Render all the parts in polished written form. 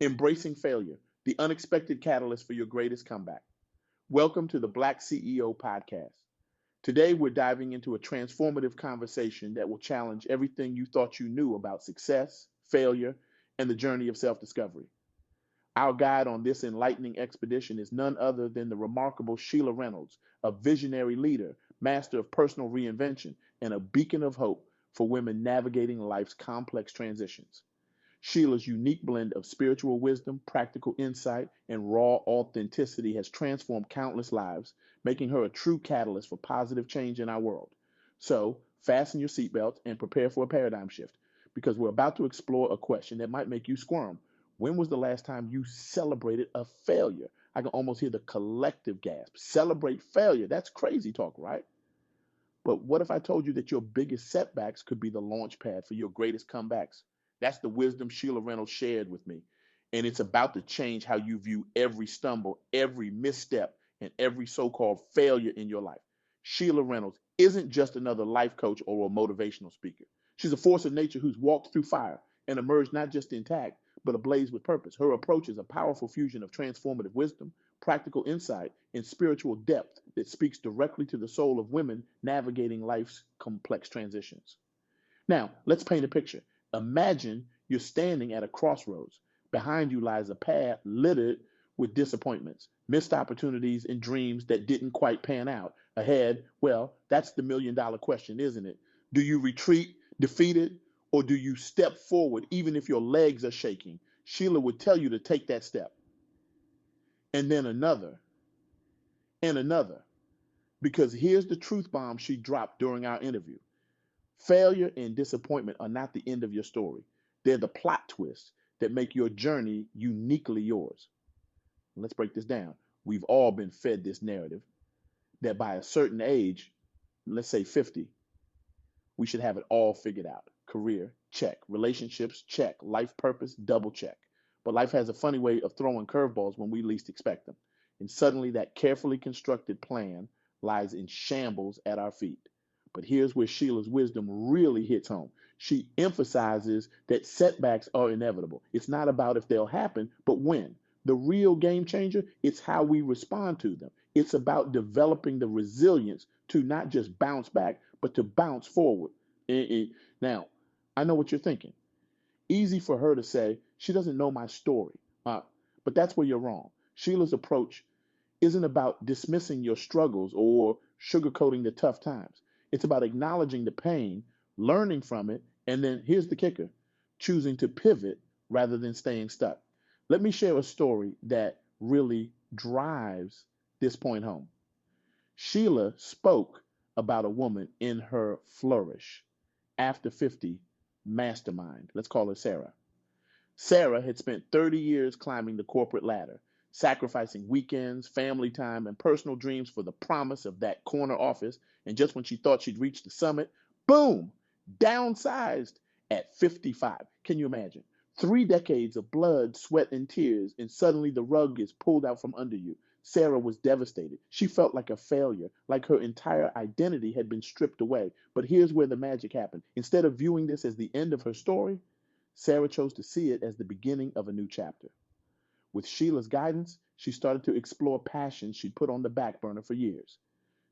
Embracing failure, the unexpected catalyst for your greatest comeback. Welcome to the Black CEO podcast. Today, we're diving into a transformative conversation that will challenge everything you thought you knew about success, failure, and the journey of self discovery. Our guide on this enlightening expedition is none other than the remarkable Sheila Reynolds, a visionary leader, master of personal reinvention, and a beacon of hope for women navigating life's complex transitions. Sheila's unique blend of spiritual wisdom, practical insight, and raw authenticity has transformed countless lives, making her a true catalyst for positive change in our world. So, fasten your seatbelts and prepare for a paradigm shift because we're about to explore a question that might make you squirm. When was the last time you celebrated a failure? I can almost hear the collective gasp. Celebrate failure. That's crazy talk, right? But what if I told you that your biggest setbacks could be the launch pad for your greatest comebacks? That's the wisdom Sheila Reynolds shared with me. And it's about to change how you view every stumble, every misstep, and every so called failure in your life. Sheila Reynolds isn't just another life coach or a motivational speaker. She's a force of nature who's walked through fire and emerged not just intact, but ablaze with purpose. Her approach is a powerful fusion of transformative wisdom, practical insight, and spiritual depth that speaks directly to the soul of women navigating life's complex transitions. Now, let's paint a picture. Imagine you're standing at a crossroads. Behind you lies a path littered with disappointments, missed opportunities, and dreams that didn't quite pan out. Ahead, well, that's the $1 million question, isn't it? Do you retreat defeated, or do you step forward even if your legs are shaking? Sheila would tell you to take that step. And then another, and another. Because here's the truth bomb she dropped during our interview. Failure and disappointment are not the end of your story. They're the plot twists that make your journey uniquely yours. Let's break this down. We've all been fed this narrative that by a certain age, let's say 50, we should have it all figured out. Career, check. Relationships, check. Life purpose, double check. But life has a funny way of throwing curveballs when we least expect them. And suddenly that carefully constructed plan lies in shambles at our feet. But here's where Sheila's wisdom really hits home. She emphasizes that setbacks are inevitable. It's not about if they'll happen, but when. The real game changer, it's how we respond to them. It's about developing the resilience to not just bounce back, but to bounce forward. Now, I know what you're thinking. Easy for her to say, she doesn't know my story. But that's where you're wrong. Sheila's approach isn't about dismissing your struggles or sugarcoating the tough times. It's about acknowledging the pain, learning from it, and then here's the kicker, choosing to pivot rather than staying stuck. Let me share a story that really drives this point home. Sheila spoke about a woman in her flourish after 50 mastermind. Let's call her Sarah. Sarah had spent 30 years climbing the corporate ladder, sacrificing weekends, family time, and personal dreams for the promise of that corner office. And just when she thought she'd reached the summit, boom, downsized at 55. Can you imagine? 3 decades of blood, sweat, and tears, and suddenly the rug is pulled out from under you. Sarah was devastated. She felt like a failure, like her entire identity had been stripped away. But here's where the magic happened. Instead of viewing this as the end of her story, Sarah chose to see it as the beginning of a new chapter. With Sheila's guidance, she started to explore passions she'd put on the back burner for years.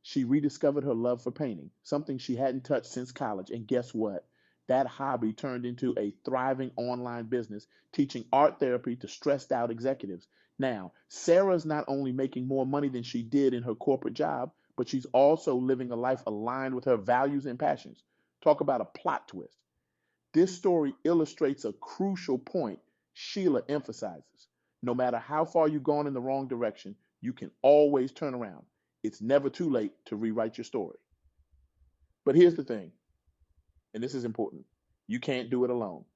She rediscovered her love for painting, something she hadn't touched since college. And guess what? That hobby turned into a thriving online business teaching art therapy to stressed out executives. Now, Sarah's not only making more money than she did in her corporate job, but she's also living a life aligned with her values and passions. Talk about a plot twist. This story illustrates a crucial point Sheila emphasizes. No matter how far you've gone in the wrong direction, you can always turn around. It's never too late to rewrite your story. But here's the thing, and this is important, you can't do it alone.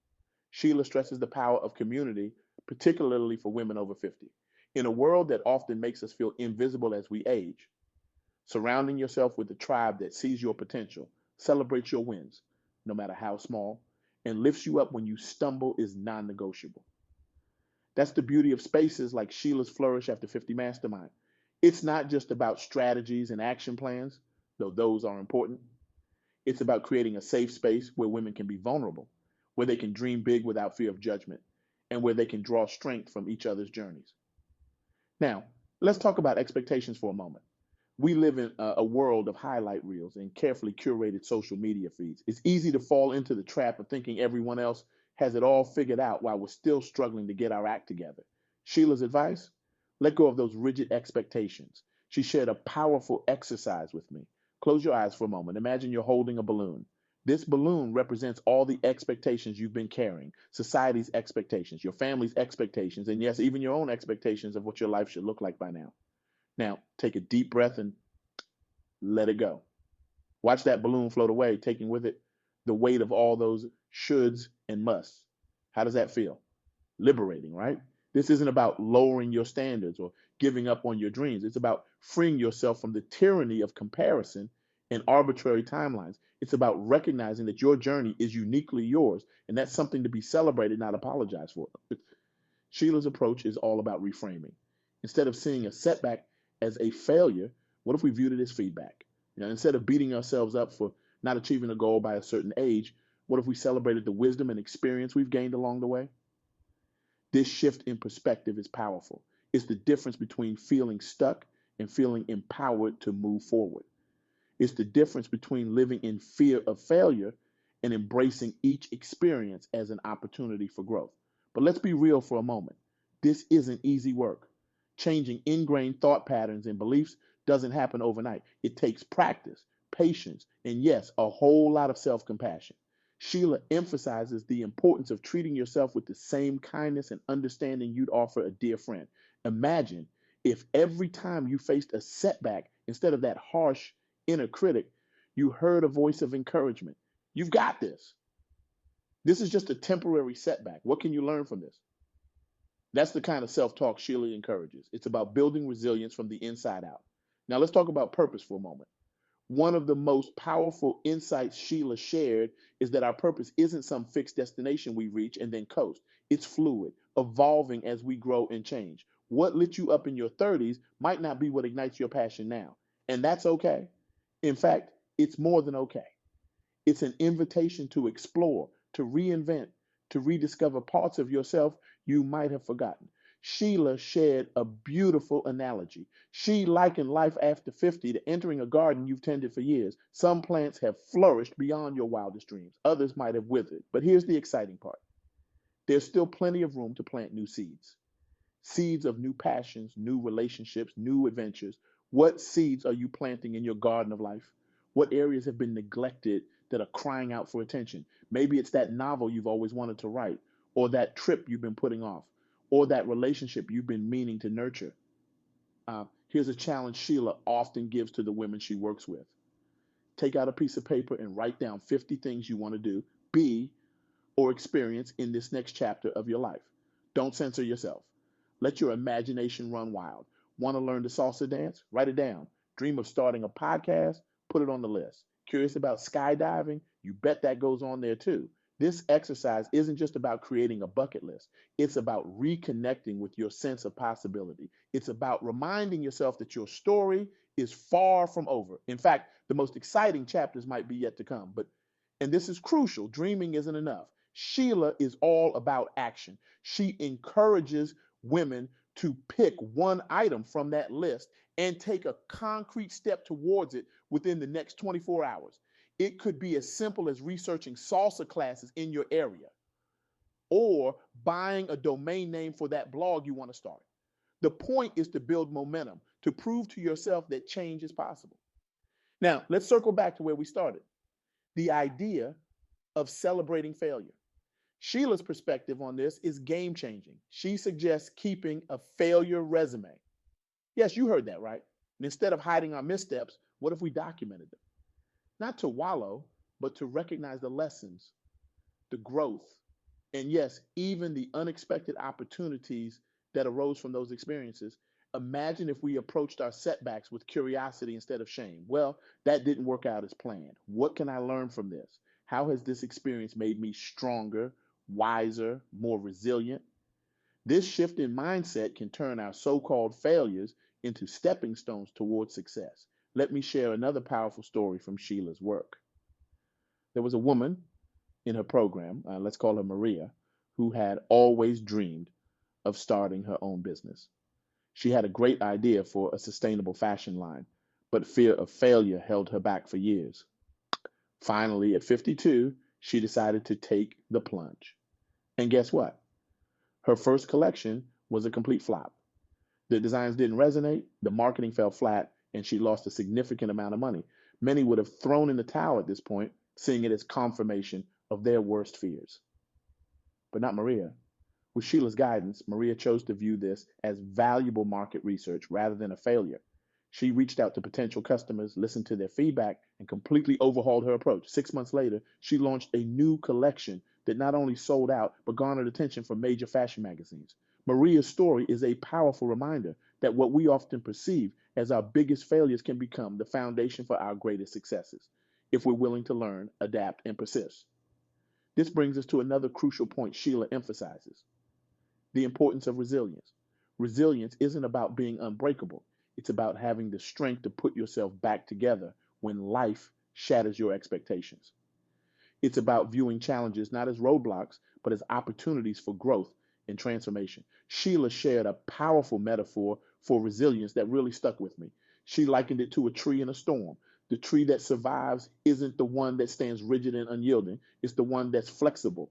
Sheila stresses the power of community, particularly for women over 50. In a world that often makes us feel invisible as we age, surrounding yourself with a tribe that sees your potential, celebrates your wins, no matter how small, and lifts you up when you stumble is non negotiable. That's the beauty of spaces like Sheila's Flourish After 50 Mastermind. It's not just about strategies and action plans, though those are important. It's about creating a safe space where women can be vulnerable, where they can dream big without fear of judgment, and where they can draw strength from each other's journeys. Now, let's talk about expectations for a moment. We live in a world of highlight reels and carefully curated social media feeds. It's easy to fall into the trap of thinking everyone else has it all figured out while we're still struggling to get our act together. Sheila's advice: let go of those rigid expectations. She shared a powerful exercise with me. Close your eyes for a moment. Imagine you're holding a balloon. This balloon represents all the expectations you've been carrying: society's expectations, your family's expectations, and yes, even your own expectations of what your life should look like by now. Now, take a deep breath and let it go. Watch that balloon float away, taking with it the weight of all those shoulds and musts. How does that feel? Liberating, right? This isn't about lowering your standards or giving up on your dreams. It's about freeing yourself from the tyranny of comparison and arbitrary timelines. It's about recognizing that your journey is uniquely yours, and that's something to be celebrated, not apologized for. Sheila's approach is all about reframing. Instead of seeing a setback as a failure, what if we viewed it as feedback? Instead of beating ourselves up for not achieving a goal by a certain age, what if we celebrated the wisdom and experience we've gained along the way? This shift in perspective is powerful. It's the difference between feeling stuck and feeling empowered to move forward. It's the difference between living in fear of failure and embracing each experience as an opportunity for growth. But let's be real for a moment. This isn't easy work. Changing ingrained thought patterns and beliefs doesn't happen overnight. It takes practice, patience, and yes, a whole lot of self-compassion. Sheila emphasizes the importance of treating yourself with the same kindness and understanding you'd offer a dear friend. Imagine if every time you faced a setback, instead of that harsh inner critic, you heard a voice of encouragement. You've got this. This is just a temporary setback. What can you learn from this? That's the kind of self-talk Sheila encourages. It's about building resilience from the inside out. Now let's talk about purpose for a moment. One of the most powerful insights Sheila shared is that our purpose isn't some fixed destination we reach and then coast. It's fluid, evolving as we grow and change. What lit you up in your 30s might not be what ignites your passion now. And that's okay. In fact, it's more than okay. It's an invitation to explore, to reinvent, to rediscover parts of yourself you might have forgotten. Sheila shared a beautiful analogy. She likened life after 50 to entering a garden you've tended for years. Some plants have flourished beyond your wildest dreams. Others might have withered. But here's the exciting part. There's still plenty of room to plant new seeds. Seeds of new passions, new relationships, new adventures. What seeds are you planting in your garden of life? What areas have been neglected that are crying out for attention? Maybe it's that novel you've always wanted to write, or that trip you've been putting off, or that relationship you've been meaning to nurture. Here's a challenge Sheila often gives to the women she works with. Take out a piece of paper and write down 50 things you want to do, be, or experience in this next chapter of your life. Don't censor yourself. Let your imagination run wild. Want to learn the salsa dance? Write it down. Dream of starting a podcast? Put it on the list. Curious about skydiving? You bet that goes on there too. This exercise isn't just about creating a bucket list. It's about reconnecting with your sense of possibility. It's about reminding yourself that your story is far from over. In fact, the most exciting chapters might be yet to come. And this is crucial, dreaming isn't enough. Sheila is all about action. She encourages women to pick one item from that list and take a concrete step towards it within the next 24 hours. It could be as simple as researching salsa classes in your area or buying a domain name for that blog you want to start. The point is to build momentum, to prove to yourself that change is possible. Now, let's circle back to where we started. The idea of celebrating failure. Sheila's perspective on this is game changing. She suggests keeping a failure resume. Yes, you heard that right. And instead of hiding our missteps, what if we documented them? Not to wallow, but to recognize the lessons, the growth, and yes, even the unexpected opportunities that arose from those experiences. Imagine if we approached our setbacks with curiosity instead of shame. Well, that didn't work out as planned. What can I learn from this? How has this experience made me stronger, wiser, more resilient? This shift in mindset can turn our so-called failures into stepping stones towards success. Let me share another powerful story from Sheila's work. There was a woman in her program, let's call her Maria, who had always dreamed of starting her own business. She had a great idea for a sustainable fashion line, but fear of failure held her back for years. Finally, at 52, she decided to take the plunge. And guess what? Her first collection was a complete flop. The designs didn't resonate, the marketing fell flat, and she lost a significant amount of money. Many would have thrown in the towel at this point, seeing it as confirmation of their worst fears. But not Maria. With Sheila's guidance, Maria chose to view this as valuable market research rather than a failure. She reached out to potential customers, listened to their feedback, and completely overhauled her approach. 6 months later, she launched a new collection that not only sold out, but garnered attention from major fashion magazines. Maria's story is a powerful reminder that what we often perceive as our biggest failures can become the foundation for our greatest successes, if we're willing to learn, adapt, and persist. This brings us to another crucial point Sheila emphasizes: the importance of resilience. Resilience isn't about being unbreakable, it's about having the strength to put yourself back together when life shatters your expectations. It's about viewing challenges not as roadblocks, but as opportunities for growth and transformation. Sheila shared a powerful metaphor for resilience that really stuck with me. She likened it to a tree in a storm. The tree that survives isn't the one that stands rigid and unyielding, it's the one that's flexible,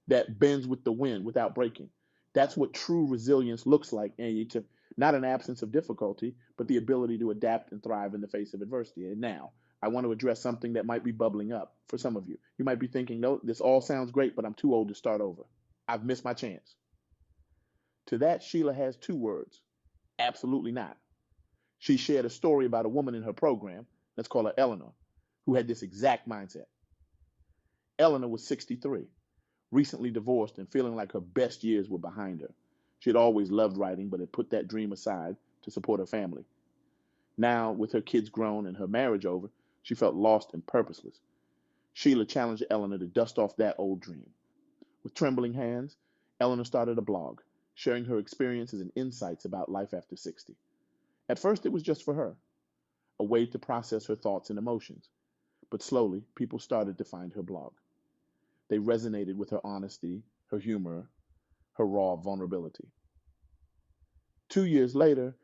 that bends with the wind without breaking. That's what true resilience looks like, and not an absence of difficulty, but the ability to adapt and thrive in the face of adversity. And now, I want to address something that might be bubbling up for some of you. You might be thinking, no, this all sounds great, but I'm too old to start over. I've missed my chance. To that, Sheila has two words: absolutely not. She shared a story about a woman in her program, let's call her Eleanor, who had this exact mindset. Eleanor was 63, recently divorced and feeling like her best years were behind her. She had always loved writing, but had put that dream aside to support her family. Now, with her kids grown and her marriage over, she felt lost and purposeless. Sheila challenged Eleanor to dust off that old dream. With trembling hands, Eleanor started a blog, sharing her experiences and insights about life after 60. At first, it was just for her, a way to process her thoughts and emotions. But slowly, people started to find her blog. They resonated with her honesty, her humor, her raw vulnerability. 2 years later,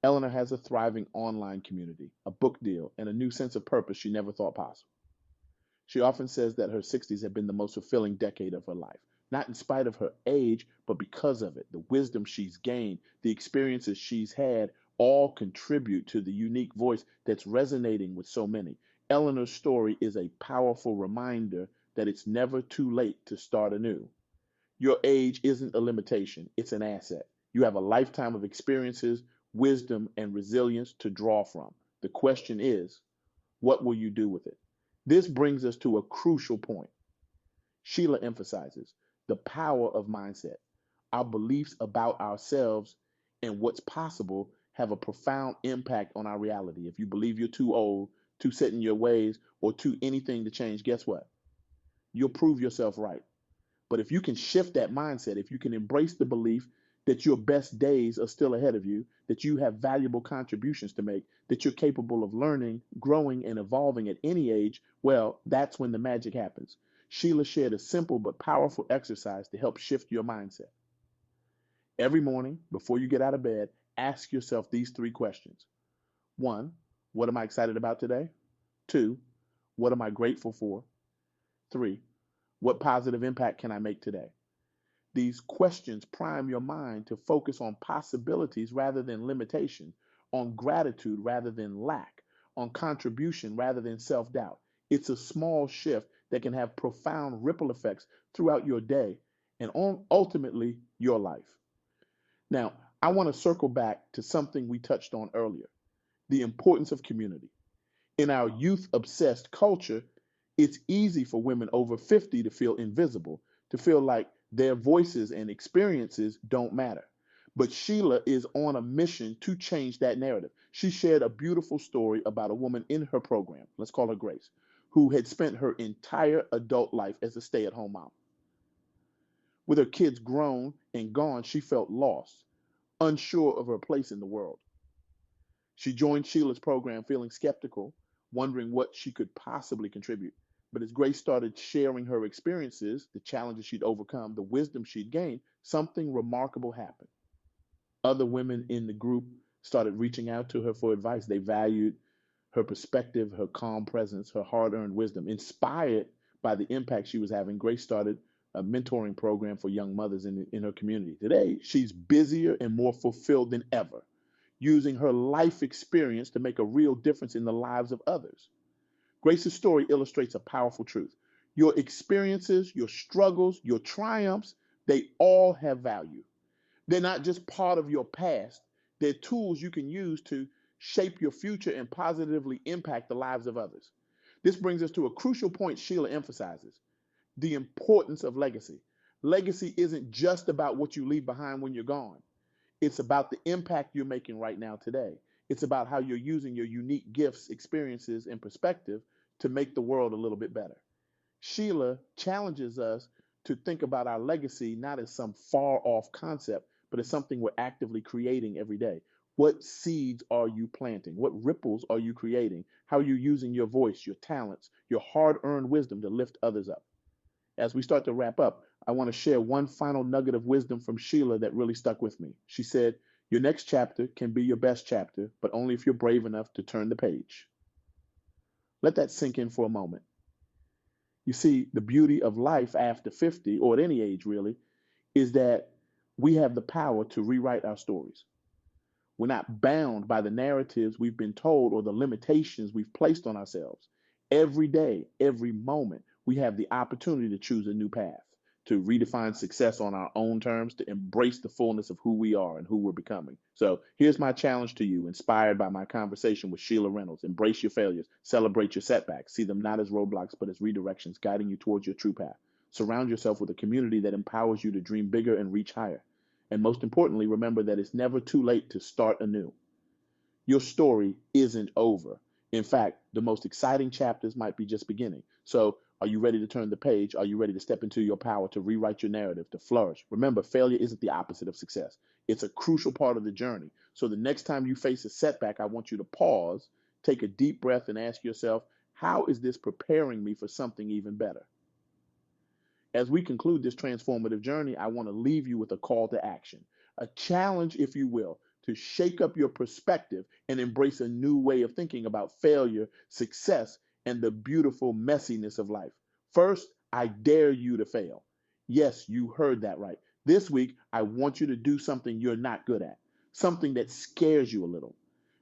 Eleanor has a thriving online community, a book deal, and a new sense of purpose she never thought possible. She often says that her 60s have been the most fulfilling decade of her life, not in spite of her age, but because of it. The wisdom she's gained, the experiences she's had, all contribute to the unique voice that's resonating with so many. Eleanor's story is a powerful reminder that it's never too late to start anew. Your age isn't a limitation, it's an asset. You have a lifetime of experiences, wisdom, and resilience to draw from. The question is, what will you do with it? This brings us to a crucial point. Sheila emphasizes the power of mindset. Our beliefs about ourselves and what's possible have a profound impact on our reality. If you believe you're too old, too set in your ways, or too anything to change, guess what? You'll prove yourself right. But if you can shift that mindset, if you can embrace the belief that your best days are still ahead of you, that you have valuable contributions to make, that you're capable of learning, growing, and evolving at any age, well, that's when the magic happens. Sheila shared a simple but powerful exercise to help shift your mindset. Every morning, before you get out of bed, ask yourself these three questions. One, what am I excited about today? Two, what am I grateful for? Three, what positive impact can I make today? These questions prime your mind to focus on possibilities rather than limitation, on gratitude rather than lack, on contribution rather than self doubt. It's a small shift that can have profound ripple effects throughout your day and ultimately your life. Now, I want to circle back to something we touched on earlier: the importance of community. In our youth obsessed culture, it's easy for women over 50 to feel invisible, to feel like their voices and experiences don't matter. But Sheila is on a mission to change that narrative. She shared a beautiful story about a woman in her program, let's call her Grace, who had spent her entire adult life as a stay at home mom. With her kids grown and gone, she felt lost, unsure of her place in the world. She joined Sheila's program feeling skeptical, wondering what she could possibly contribute. But as Grace started sharing her experiences, the challenges she'd overcome, the wisdom she'd gained, something remarkable happened. Other women in the group started reaching out to her for advice. They valued her perspective, her calm presence, her hard earned wisdom. Inspired by the impact she was having, Grace started a mentoring program for young mothers in her community. Today, she's busier and more fulfilled than ever, using her life experience to make a real difference in the lives of others. Grace's story illustrates a powerful truth. Your experiences, your struggles, your triumphs, they all have value. They're not just part of your past, they're tools you can use to shape your future and positively impact the lives of others. This brings us to a crucial point Sheila emphasizes: the importance of legacy. Legacy isn't just about what you leave behind when you're gone, it's about the impact you're making right now today. It's about how you're using your unique gifts, experiences, and perspective to make the world a little bit better. Sheila challenges us to think about our legacy not as some far off concept, but as something we're actively creating every day. What seeds are you planting? What ripples are you creating? How are you using your voice, your talents, your hard earned wisdom to lift others up? As we start to wrap up, I want to share one final nugget of wisdom from Sheila that really stuck with me. She said, "Your next chapter can be your best chapter, but only if you're brave enough to turn the page." Let that sink in for a moment. You see, the beauty of life after 50, or at any age really, is that we have the power to rewrite our stories. We're not bound by the narratives we've been told or the limitations we've placed on ourselves. Every day, every moment, we have the opportunity to choose a new path, to redefine success on our own terms, to embrace the fullness of who we are and who we're becoming. So here's my challenge to you, inspired by my conversation with Sheila Reynolds. Embrace your failures, celebrate your setbacks, see them not as roadblocks, but as redirections guiding you towards your true path. Surround yourself with a community that empowers you to dream bigger and reach higher. And most importantly, remember that it's never too late to start anew. Your story isn't over. In fact, the most exciting chapters might be just beginning. So, are you ready to turn the page? Are you ready to step into your power, to rewrite your narrative, to flourish? Remember, failure isn't the opposite of success. It's a crucial part of the journey. So, the next time you face a setback, I want you to pause, take a deep breath, and ask yourself, how is this preparing me for something even better? As we conclude this transformative journey, I want to leave you with a call to action, a challenge, if you will, to shake up your perspective and embrace a new way of thinking about failure, success, and the beautiful messiness of life. First, I dare you to fail. Yes, you heard that right. This week, I want you to do something you're not good at, something that scares you a little.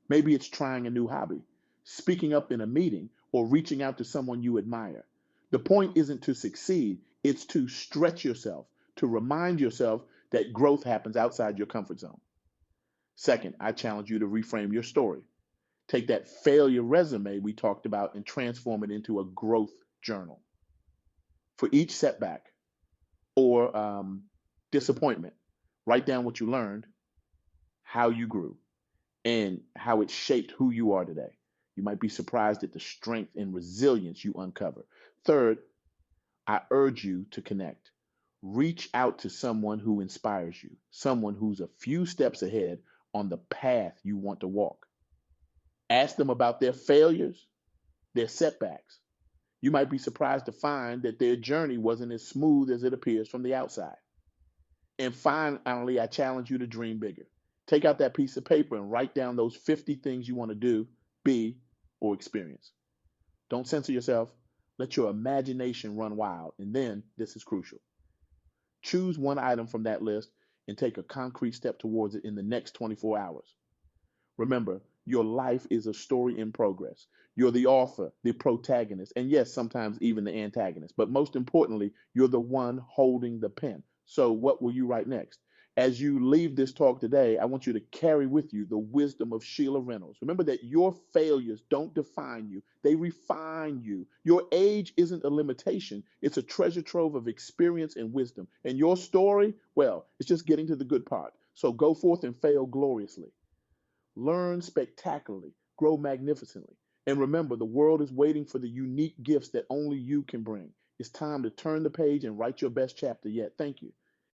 Maybe it's trying a new hobby, speaking up in a meeting, or reaching out to someone you admire. The point isn't to succeed, it's to stretch yourself, to remind yourself that growth happens outside your comfort zone. Second, I challenge you to reframe your story. Take that failure resume we talked about and transform it into a growth journal. For each setback or disappointment, write down what you learned, how you grew, and how it shaped who you are today. You might be surprised at the strength and resilience you uncover. Third, I urge you to connect. Reach out to someone who inspires you, someone who's a few steps ahead on the path you want to walk. Ask them about their failures, their setbacks. You might be surprised to find that their journey wasn't as smooth as it appears from the outside. And finally, I challenge you to dream bigger. Take out that piece of paper and write down those 50 things you want to do, be, or experience. Don't censor yourself. Let your imagination run wild. And then, this is crucial. Choose one item from that list and take a concrete step towards it in the next 24 hours. Remember, your life is a story in progress. You're the author, the protagonist, and yes, sometimes even the antagonist. But most importantly, you're the one holding the pen. So, what will you write next? As you leave this talk today, I want you to carry with you the wisdom of Sheila Reynolds. Remember that your failures don't define you, they refine you. Your age isn't a limitation, it's a treasure trove of experience and wisdom. And your story, well, it's just getting to the good part. So, go forth and fail gloriously. Learn spectacularly, grow magnificently. And remember, the world is waiting for the unique gifts that only you can bring. It's time to turn the page and write your best chapter yet. Thank you.